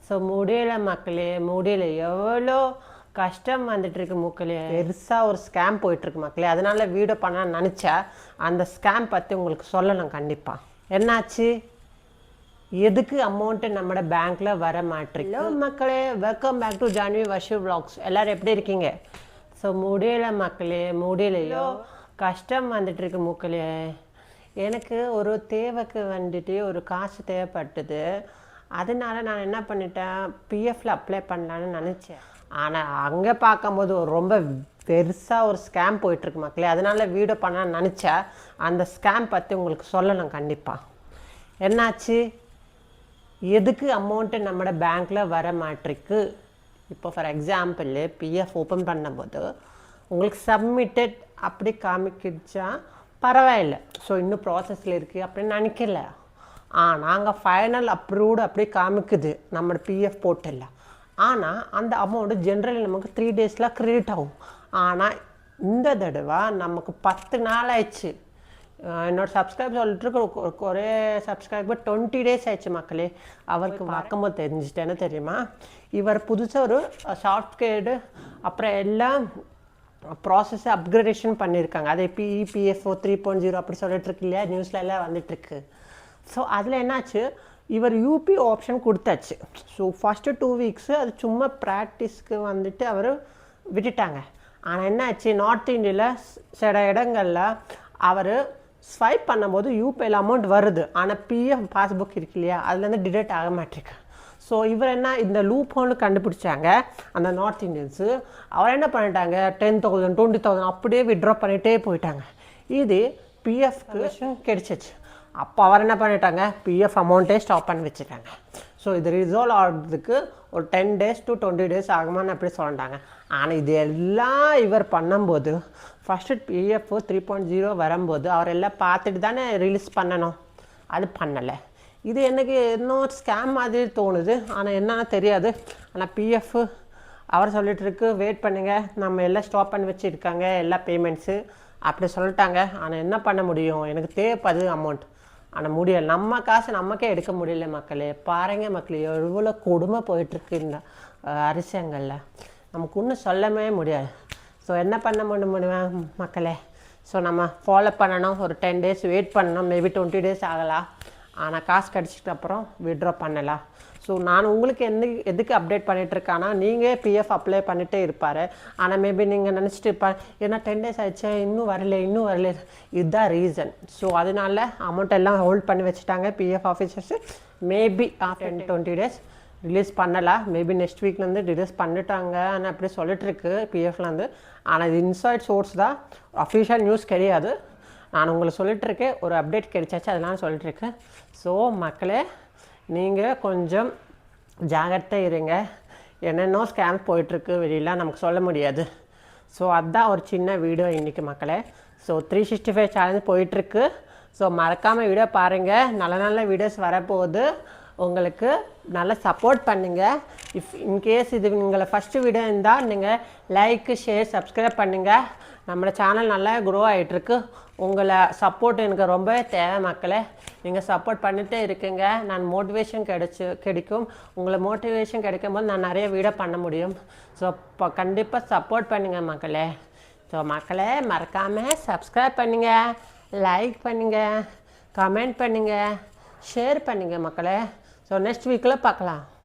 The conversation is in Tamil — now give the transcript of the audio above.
ஸோ முடியல மக்களே, முடியல. எவ்வளோ கஷ்டம் வந்துட்டுருக்கு மக்களே. பெருசாக ஒரு ஸ்கேம் போயிட்டுருக்கு மக்களே. அதனால வீடியோ பண்ண நினச்சா அந்த ஸ்கேம் பற்றி உங்களுக்கு சொல்லணும் கண்டிப்பாக. என்னாச்சு, எதுக்கு அமௌண்ட்டு நம்மளோட பேங்க்கில் வர மாட்டிருக்கு? மக்களே, welcome back to Janhvi Varshu vlogs. எல்லோரும் எப்படி இருக்கீங்க? ஸோ முடியல மக்களே, முடியலையோ கஷ்டம் வந்துட்டுருக்கு மக்களே. எனக்கு ஒரு தேவைக்கு வந்துட்டு ஒரு காசு தேவைப்பட்டது. அதனால நான் என்ன பண்ணிட்டேன், பிஎஃப்ல அப்ளை பண்ணலான்னு நினச்சேன். ஆனால் அங்கே பார்க்கும்போது ரொம்ப பெருசாக ஒரு ஸ்கேம் போயிட்டுருக்கு மக்களே. அதனால வீடியோ பண்ண நினச்சா அந்த ஸ்கேம் பற்றி உங்களுக்கு சொல்லணும் கண்டிப்பாக. என்னாச்சு, எதுக்கு அமௌண்ட்டு நம்மளோட பேங்க்கில் வர மாட்டிருக்கு? இப்போ ஃபார் எக்ஸாம்பிள் பிஎஃப் ஓப்பன் பண்ணும்போது உங்களுக்கு சப்மிட்டட் அப்படி காமிக்கிச்சா பரவாயில்லை, ஸோ இன்னும் ப்ராசஸில் இருக்குது அப்படின்னு நினைக்கல. ஆனால் அங்கே ஃபைனல் அப்ரூவ்டு அப்படி காமிக்குது நம்மளோட பிஎஃப் போர்ட்டலில். ஆனால் அந்த அமௌண்ட்டு ஜென்ரலி நமக்கு 3 days கிரெடிட் ஆகும். ஆனால் இந்த தடவை நமக்கு 10 நாள் ஆயிடுச்சு. என்னோட சப்ஸ்கிரைப் சொல்லிட்டு ஒரே சப்ஸ்கிரைபர் 20 days ஆயிடுச்சு மக்களே. அவருக்கு பார்க்கும்போது தெரிஞ்சுட்டு என்ன தெரியுமா, இவர் புதுசாக ஒரு சாஃப்ட்வேர்டு அப்புறம் எல்லாம் ப்ராசஸை அப்கிரேடேஷன் பண்ணியிருக்காங்க. அது பிஎஃப்ஓ 3.0 அப்படி சொல்லிட்டு இருக்கு இல்லையா, நியூஸில் எல்லாம் வந்துட்டுருக்கு. ஸோ அதில் என்னாச்சு, இவர் யூபி ஆப்ஷன் கொடுத்தாச்சு. ஸோ ஃபஸ்ட்டு 2 weeks அது சும்மா ப்ராக்டிஸ்க்கு வந்துட்டு அவர் விட்டுட்டாங்க. ஆனால் என்னாச்சு, நார்த் இந்தியாவில் சில இடங்களில் அவர் ஸ்வைப் பண்ணும்போது யூபிஐயில் அமௌண்ட் வருது, ஆனால் பிஎஃப் பாஸ்புக் இருக்கு இல்லையா, அதுலேருந்து டிடெக்ட் ஆக மாட்டேருக்கு. ஸோ இவர் என்ன இந்த லூப் ஹோல்னு கண்டுபிடிச்சாங்க அந்த நார்த் இந்தியன்ஸு. அவர் என்ன பண்ணிட்டாங்க, 10,000 20,000 அப்படியே விட்ரா பண்ணிகிட்டே போயிட்டாங்க. இது பிஎஃப்க்கு கிடைச்சிச்சு. அப்போ அவர் என்ன பண்ணிட்டாங்க, பிஎஃப் அமௌண்ட்டே ஸ்டாப் பண்ணி வச்சுட்டாங்க. ஸோ இது ரிசால்வ் ஆகிறதுக்கு ஒரு 10 days to 20 days ஆகுமான்னு அப்படி சொல்லிட்டாங்க. ஆனால் இது எல்லாம் இவர் பண்ணும்போது ஃபஸ்ட்டு பிஎஃப் 3.0 வரும்போது அவர் எல்லாம் பார்த்துட்டு தானே ரிலீஸ் பண்ணணும், அது பண்ணலை. இது எனக்கு இன்னும் ஸ்கேம் மாதிரி தோணுது. ஆனால் என்னன்னு தெரியாது. ஆனால் பிஎஃப் அவர் சொல்லிட்டு இருக்கு, வெயிட் பண்ணுங்கள், நம்ம எல்லாம் ஸ்டாப் பண்ணி வச்சுருக்காங்க எல்லா பேமெண்ட்ஸு அப்படி சொல்லிட்டாங்க. ஆனால் என்ன பண்ண முடியும், எனக்கு தேவைப்படுது அமௌண்ட். ஆனால் முடியலை, நம்ம காசு நமக்கே எடுக்க முடியல மக்களே. பாருங்கள் மக்களே, எவ்வளோ கொடுமை போயிட்டுருக்கு இந்த அரசாங்கங்களில், நமக்கு ஒன்றும் சொல்லவே முடியாது. ஸோ என்ன பண்ண முடியும் மக்களே, ஸோ நம்ம ஃபாலோ பண்ணணும். ஒரு 10 days வெயிட் பண்ணணும், மேபி 20 days ஆகலாம். ஆனால் காசு கிடச்சிட்டு அப்புறம் விட்ரா பண்ணலாம். ஸோ நான் உங்களுக்கு எதுக்கு அப்டேட் பண்ணிகிட்ருக்கேன்னா, நீங்கள் பிஎஃப் அப்ளை பண்ணிகிட்டே இருப்பார். ஆனால் மேபி நீங்கள் நினச்சிட்டு இருப்பார், ஏன்னா 10 days ஆயிடுச்சு இன்னும் வரல இதுதான் ரீசன். ஸோ அதனால அமௌண்ட் எல்லாம் ஹோல்ட் பண்ணி வச்சுட்டாங்க PF officers. Maybe after 20 days release பண்ணலாம். மேபி நெக்ஸ்ட் வீக்லேருந்து ரிலீஸ் பண்ணிட்டாங்கன்னு அப்படி சொல்லிட்டுருக்கு பிஎஃப்லேருந்து. ஆனால் இது இன்சைட் சோர்ஸ் தான், அஃபிஷியல் நியூஸ் கிடையாது. நான் உங்களுக்கு சொல்லிட்டுருக்கேன், ஒரு அப்டேட் கிடைச்சாச்சு அதெல்லாம் சொல்லிட்டுருக்கேன். ஸோ மக்களே, நீங்கள் கொஞ்சம் ஜாகிரதையாக இருங்க. என்னென்னோ ஸ்கேம் போயிட்டுருக்கு வெளியில், நமக்கு சொல்ல முடியாது. ஸோ அதுதான் ஒரு சின்ன வீடியோ இன்றைக்கி மக்களே. ஸோ 365 சேலஞ்ச் போயிட்டுருக்கு. ஸோ மறக்காமல் வீடியோ பாருங்கள், நல்ல வீடியோஸ் வரப்போகுது. உங்களுக்கு நல்லா சப்போர்ட் பண்ணுங்கள். இன்கேஸ் இது உங்களை ஃபஸ்ட்டு வீடியோ இருந்தால் நீங்கள் லைக்கு ஷேர் சப்ஸ்கிரைப் பண்ணுங்கள். நம்ம சேனல் நல்லா க்ரோ ஆகிட்டுருக்கு. உங்களை சப்போர்ட் எனக்கு ரொம்ப தேவை மக்களே. நீங்கள் சப்போர்ட் பண்ணிகிட்டே இருக்குங்க, நான் மோட்டிவேஷன் கிடைக்கும். உங்களை மோட்டிவேஷன் கிடைக்கும் போது நான் நிறைய வீடியோ பண்ண முடியும். ஸோ இப்போ கண்டிப்பாக சப்போர்ட் பண்ணுங்கள் மக்களே. ஸோ மக்களே, மறக்காமல் சப்ஸ்கிரைப் பண்ணுங்கள், லைக் பண்ணுங்கள், கமெண்ட் பண்ணுங்கள், ஷேர் பண்ணுங்கள் மக்களே. ஸோ நெக்ஸ்ட் வீக்கில் பார்க்கலாம்.